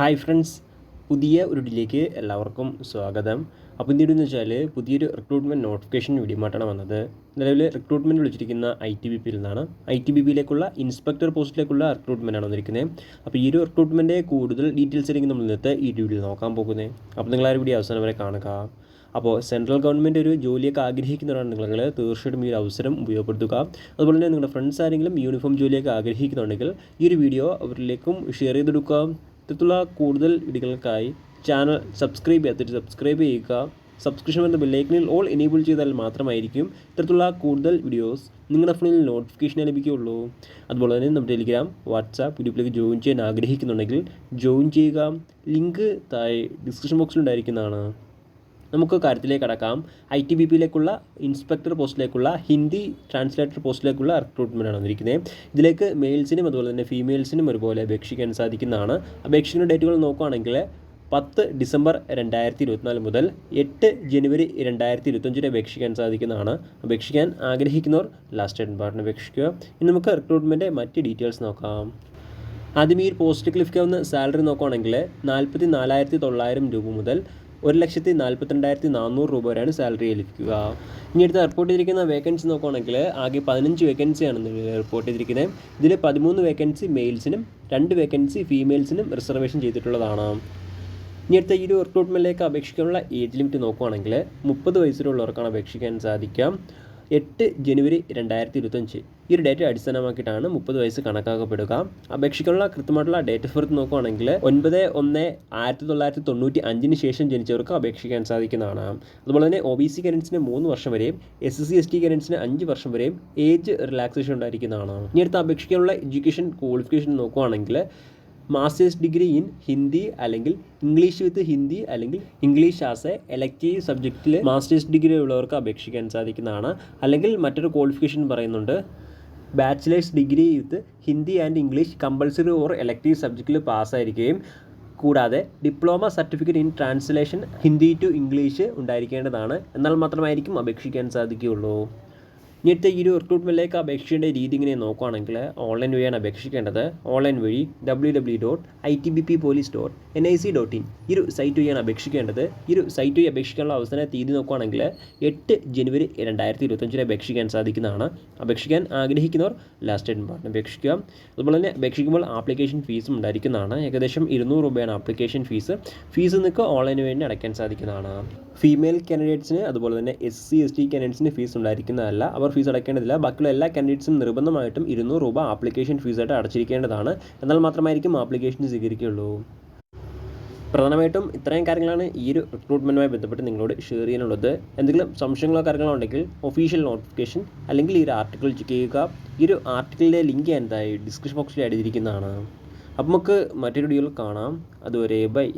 Hi friends, പുതിയ ഒരു വീഡിയോയിലേക്ക് എല്ലാവർക്കും സ്വാഗതം. അപ്പോൾ ഇതിൻ്റെ എന്ന് വെച്ചാൽ പുതിയൊരു റിക്രൂട്ട്മെൻറ്റ് നോട്ടിഫിക്കേഷൻ വീഡിയോമായിട്ടാണ് വന്നത്. നിലവിൽ റിക്രൂട്ട്മെൻറ്റ് വിളിച്ചിരിക്കുന്ന ITBP നിന്നാണ്. ITBPയിലേക്കുള്ള ഇൻസ്പെക്ടർ പോസ്റ്റിലേക്കുള്ള റിക്രൂട്ട്മെൻറ്റാണ് വന്നിരിക്കുന്നത്. അപ്പോൾ ഈ ഒരു റിക്രൂട്ട്മെൻറ്റ് കൂടുതൽ ഡീറ്റെയിൽസ് ആയിരിക്കും നമ്മൾ ഇന്നത്തെ ഈ വീഡിയോയിൽ നോക്കാൻ പോകുന്നത്. അപ്പോൾ നിങ്ങൾ ആ വീഡിയോ അവസാനം വരെ കാണുക. അപ്പോൾ സെൻട്രൽ ഗവൺമെൻറ് ഒരു ജോലിയൊക്കെ ആഗ്രഹിക്കുന്നവരാണ് നിങ്ങൾ തീർച്ചയായിട്ടും ഈ ഒരു അവസരം ഉപയോഗപ്പെടുത്തുക. അതുപോലെ തന്നെ നിങ്ങളുടെ ഫ്രണ്ട്സ് ആരെങ്കിലും യൂണിഫോം ജോലിയൊക്കെ ആഗ്രഹിക്കുന്നുണ്ടെങ്കിൽ ഈ ഒരു വീഡിയോ അവരിലേക്കും ഷെയർ ചെയ്തെടുക്കുക. ഇത്തരത്തിലുള്ള കൂടുതൽ വീഡിയോകൾക്കായി ചാനൽ സബ്സ്ക്രൈബ് ചെയ്യുക. സബ്സ്ക്രിപ്ഷൻ എന്ന ബെല്ലൈക്കനിൽ ഓൾ എനേബിൾ ചെയ്താൽ മാത്രമായിരിക്കും ഇത്തരത്തിലുള്ള കൂടുതൽ വീഡിയോസ് നിങ്ങളുടെ ഫോണിൽ നോട്ടിഫിക്കേഷൻ ലഭിക്കുകയുള്ളൂ. അതുപോലെ തന്നെ നമ്മുടെ ടെലിഗ്രാം, വാട്സാപ്പ് ഗ്രൂപ്പിലേക്ക് ജോയിൻ ചെയ്യാൻ ആഗ്രഹിക്കുന്നുണ്ടെങ്കിൽ ജോയിൻ ചെയ്യുക. ലിങ്ക് താഴെ ഡിസ്ക്രിപ്ഷൻ ബോക്സിലുണ്ടായിരിക്കുന്നതാണ്. നമുക്ക് കാര്യത്തിലേക്ക് കടക്കാം. ITBPയിലേക്കുള്ള ഇൻസ്പെക്ടർ പോസ്റ്റിലേക്കുള്ള ഹിന്ദി ട്രാൻസ്ലേറ്റർ പോസ്റ്റിലേക്കുള്ള റിക്രൂട്ട്മെൻറ്റാണ് വന്നിരിക്കുന്നത്. ഇതിലേക്ക് മെയിൽസിനും അതുപോലെ തന്നെ ഫീമെയിൽസിനും ഒരുപോലെ അപേക്ഷിക്കാൻ സാധിക്കുന്നതാണ്. അപേക്ഷിക്കുന്ന ഡേറ്റുകൾ നോക്കുകയാണെങ്കിൽ 10 ഡിസംബർ 2024 മുതൽ 8 ജനുവരി 2025 അപേക്ഷിക്കാൻ സാധിക്കുന്നതാണ്. അപേക്ഷിക്കാൻ ആഗ്രഹിക്കുന്നവർ ലാസ്റ്റ് ഡേറ്റിന് അപേക്ഷിക്കുക. ഇനി നമുക്ക് റിക്രൂട്ട്മെൻറ്റ് മറ്റ് ഡീറ്റെയിൽസ് നോക്കാം. ആദ്യം ഈ പോസ്റ്റിലേക്ക് ലഭിക്കാവുന്ന സാലറി നോക്കുകയാണെങ്കിൽ 44,900 രൂപ മുതൽ 1,42,400 രൂപ വരെയാണ് സാലറി ലഭിക്കുക. ഇനി അടുത്ത് റിപ്പോർട്ട് ചെയ്തിരിക്കുന്ന വേക്കൻസി നോക്കുകയാണെങ്കിൽ ആകെ 15 വേക്കൻസിയാണ് റിപ്പോർട്ട് ചെയ്തിരിക്കുന്നത്. ഇതിൽ 13 വേക്കൻസി മെയിൽസിനും 2 വേക്കൻസി ഫീമെയിൽസിനും റിസർവേഷൻ ചെയ്തിട്ടുള്ളതാണ്. ഇനി അടുത്ത ഈ ഒരു റിക്രൂട്ട്മെൻറ്റിലേക്ക് അപേക്ഷിക്കാനുള്ള ഏജ് ലിമിറ്റ് നോക്കുകയാണെങ്കിൽ 30 വയസ്സിലുള്ളവർക്കാണ് അപേക്ഷിക്കാൻ സാധിക്കാം. 8 ജനുവരി 2025 ഈ ഒരു ഡേറ്റ് അടിസ്ഥാനമാക്കിയിട്ടാണ് 30 വയസ്സ് കണക്കാക്കപ്പെടുക. അപേക്ഷിക്കാനുള്ള കൃത്യമായിട്ടുള്ള ഡേറ്റ് ഓഫ് ബർത്ത് നോക്കുകയാണെങ്കിൽ 9/1/1995 ശേഷം ജനിച്ചവർക്ക് അപേക്ഷിക്കാൻ സാധിക്കുന്നതാണ്. അതുപോലെ തന്നെ OBC കാൻഡിഡേറ്റ്സിന് 3 വർഷം വരെയും SC/ST കാൻഡിഡേറ്റ്സിന് 5 വർഷം വരെയും ഏജ് റിലാക്സേഷൻ ഉണ്ടായിരിക്കുന്നതാണ്. ഇനി അടുത്ത് അപേക്ഷിക്കാനുള്ള എഡ്യൂക്കേഷൻ ക്വാളിഫിക്കേഷൻ നോക്കുകയാണെങ്കിൽ മാസ്റ്റേഴ്സ് ഡിഗ്രി ഇൻ ഹിന്ദി അല്ലെങ്കിൽ ഇംഗ്ലീഷ് വിത്ത് ഹിന്ദി അല്ലെങ്കിൽ ഇംഗ്ലീഷ് ആസ് എ എലക്റ്റീവ് സബ്ജക്റ്റിൽ മാസ്റ്റേഴ്സ് ഡിഗ്രി ഉള്ളവർക്ക് അപേക്ഷിക്കാൻ സാധിക്കുന്നതാണ്. അല്ലെങ്കിൽ മറ്റൊരു ക്വാളിഫിക്കേഷൻ പറയുന്നുണ്ട്, bachelors degree with Hindi and English compulsory or elective സബ്ജക്റ്റിൽ പാസ്സായിരിക്കുകയും കൂടാതെ diploma certificate in translation Hindi to English ഉണ്ടായിരിക്കേണ്ടതാണ്. എന്നാൽ മാത്രമായിരിക്കും അപേക്ഷിക്കാൻ സാധിക്കുകയുള്ളൂ. ഇനിയത്തെ ഈ ഒരു റിക്രൂട്ട്മെൻറ്റിലേക്ക് അപേക്ഷിക്കേണ്ട രീതി ഇങ്ങനെ നോക്കുകയാണെങ്കിൽ ഓൺലൈൻ വഴിയാണ് അപേക്ഷിക്കേണ്ടത്. ഓൺലൈൻ വഴി www.itbppolice.nic.in ഈ ഒരു സൈറ്റ് വഴിയാണ് അപേക്ഷിക്കേണ്ടത്. ഈ ഒരു സൈറ്റ് വഴി അപേക്ഷിക്കാനുള്ള അവസാന തീയതി നോക്കുകയാണെങ്കിൽ 8 ജനുവരി 2025 അപേക്ഷിക്കാൻ സാധിക്കുന്നതാണ്. അപേക്ഷിക്കാൻ ആഗ്രഹിക്കുന്നവർ ലാസ്റ്റ് ഡേറ്റ് അപേക്ഷിക്കുക. അതുപോലെ തന്നെ അപേക്ഷിക്കുമ്പോൾ ആപ്ലിക്കേഷൻ ഫീസും ഉണ്ടായിരിക്കുന്നതാണ്. ഏകദേശം 200 രൂപയാണ് ആപ്ലിക്കേഷൻ ഫീസ്. നിങ്ങൾക്ക് ഓൺലൈൻ വഴി അടയ്ക്കാൻ സാധിക്കുന്നതാണ്. ഫീമെയിൽ കാൻഡിഡേറ്റ്സിന് അതുപോലെ തന്നെ SC/ST കാൻഡിഡേറ്റ്സിന് ഫീസ് ഉണ്ടായിരിക്കുന്നതല്ല. അവർ ഫീസ് അടയ്ക്കേണ്ടതില്ല. ബാക്കിയുള്ള എല്ലാ കാൻഡിഡേറ്റ്സും നിർബന്ധമായിട്ടും 200 രൂപ ആപ്ലിക്കേഷൻ ഫീസായിട്ട് അടച്ചിരിക്കേണ്ടതാണ്. എന്നാൽ മാത്രമായിരിക്കും ആപ്ലിക്കേഷൻ സ്വീകരിക്കുകയുള്ളൂ. പ്രധാനമായിട്ടും ഇത്രയും കാര്യങ്ങളാണ് ഈ ഒരു റിക്രൂട്ട്മെൻറ്റുമായി ബന്ധപ്പെട്ട് നിങ്ങളോട് ഷെയർ ചെയ്യാനുള്ളത്. എന്തെങ്കിലും സംശയങ്ങളോ കാര്യങ്ങളോ ഉണ്ടെങ്കിൽ ഒഫീഷ്യൽ നോട്ടിഫിക്കേഷൻ അല്ലെങ്കിൽ ഈ ഒരു ആർട്ടിക്കിൾ ചെക്ക് ചെയ്യുക. ഈ ഒരു ആർട്ടിക്കിളിൻ്റെ ലിങ്ക് എന്തായി ഡിസ്ക്രിപ്ഷൻ ബോക്സിൽ ആഡ് ചെയ്തിരിക്കുന്നതാണ്. അപ്പോൾ നമുക്ക് മറ്റൊരു വീഡിയോയിൽ കാണാം. അതുവരെ ബൈ.